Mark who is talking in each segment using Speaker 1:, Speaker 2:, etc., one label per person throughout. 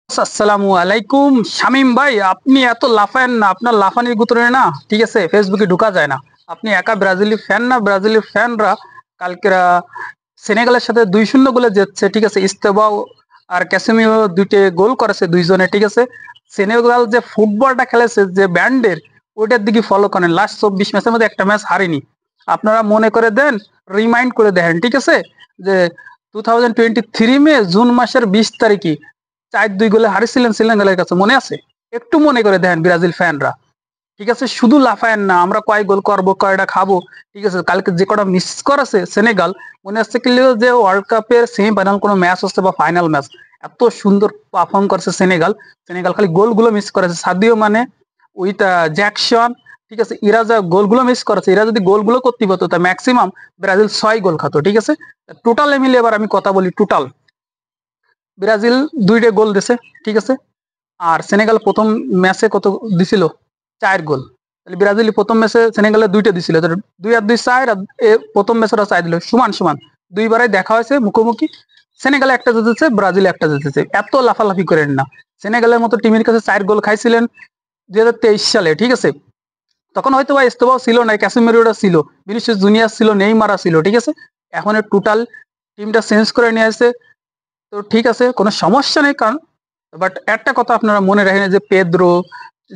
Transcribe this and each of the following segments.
Speaker 1: আসসালামু আলাইকুম শামিম ভাই, আপনি এত লাফায়েন না। আপনার লাফানির গুতরে না, ঠিক আছে, ফেসবুকে ঢোকা যায় না। আপনি একা ব্রাজিলি ফ্যান না? ব্রাজিলের ফ্যানরা কালকেরা সেনেগালের সাথে 2-0 গোলে জিতছে, ঠিক আছে। ইস্তেবাও আর ক্যাসেমিও দুইটে গোল করেছে দুইজনে, ঠিক আছে। সেনেগাল যে ফুটবলটা খেলেছে, যে ব্যান্ডের, ওইটার দিকে ফলো করেন। লাস্ট 24 ম্যাচের মধ্যে একটা ম্যাচ হারেনি। আপনারা মনে করে দেন, রিমাইন্ড করে দেখেন, ঠিক আছে, যে 2023 মে জুন মাসের 20 তারিখে 4-2 গোলে হারিয়েছিলেন শ্রীলঙ্কার কাছে, মনে আছে? একটু মনে করে দেখেন ব্রাজিল ফ্যানরা, ঠিক আছে। শুধু লাফায়েন না, আমরা কয় গোল করবো, কয়টা খাবো, ঠিক আছে। কালকে যে কটা মিস করেছে সেনেগাল, মনে হচ্ছে কি যে ওয়ার্ল্ড কাপের সেমিফাইনাল কোনো ম্যাচ হচ্ছে বা ফাইনাল ম্যাচ। এত সুন্দর পারফর্ম করছে সেনেগাল। সেনেগাল খালি গোলগুলো মিস করেছে, সাদিও মানে ওইটা জ্যাকসন, ঠিক আছে। এরা যা গোলগুলো মিস করেছে, এরা যদি গোলগুলো করতে পারতো তা ম্যাক্সিমাম ব্রাজিল 6 গোল খাতো, ঠিক আছে। টোটাল মিলে এবার আমি কথা বলি, টোটাল ব্রাজিল 2টে গোল দিছে, ঠিক আছে। আর সেনেগাল প্রথম ম্যাচে কত দিছিল? 4 গোল। তাহলে ব্রাজিল প্রথম ম্যাচে সেনেগালের 2টে দিছিল, 2 আর 2 4, আর প্রথম ম্যাচে ওরা 4 দিল, সমান সমান। দুইবারই দেখা হয়েছে মুখোমুখি। সেনেগালে একটা জিতেছে, ব্রাজিল একটা জিতেছে। এত লাফালাফি করেন না। সেনেগালের মতো টিমের কাছে 4 গোল খাইছিলেন 2023 সালে, ঠিক আছে। তখন হয়তো বা এস্তোবাও ছিল না, ক্যাসিমিরোটা ছিল, ভিনিসিয়াস জুনিয়র ছিল, নেইমারা ছিল, ঠিক আছে। এখন টোটাল টিমটা চেঞ্জ করে নিয়ে আসছে। তো ঠিক আছে, কোনো সমস্যা নেই। কারণ বাট একটা কথা আপনারা মনে রাখেন, যে পেদ্রো,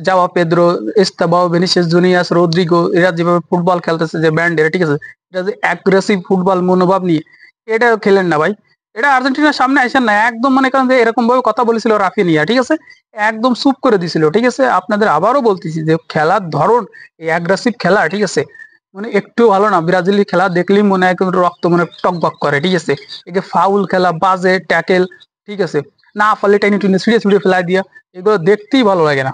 Speaker 1: জাওয়া পেদ্রো, এস্তাবাও, ভিনিসিয়াস জুনিয়াস, রদ্রিগো, এরা যেভাবে ফুটবল খেলতেছে, যে ব্যান্ড, এরা ঠিক আছে, এটা যে অ্যাগ্রেসিভ ফুটবল মনোভাব নিয়ে, এটাও খেলেন না ভাই। এটা আর্জেন্টিনার সামনে আসেন না, একদম মনে করেন যে এরকম ভাবে কথা বলেছিল রাফিনিয়া, ঠিক আছে, একদম চুপ করে দিছিল, ঠিক আছে। আপনাদের আবারও বলতেছি যে খেলার ধরন, এই অ্যাগ্রেসিভ খেলা, ঠিক আছে, মানে একটু ভালো না। ব্রাজিলি খেলা দেখলেই মনে হয় রক্ত মনে টকবক করে, ঠিক আছে। এই যে ফাউল খেলা, বাজে ট্যাকেল, ঠিক আছে, না পারলে টেনে টুনে ছিঁড়ে ছিঁড়ে ফেলাই দিয়া, এগুলো দেখতেই ভালো লাগে না।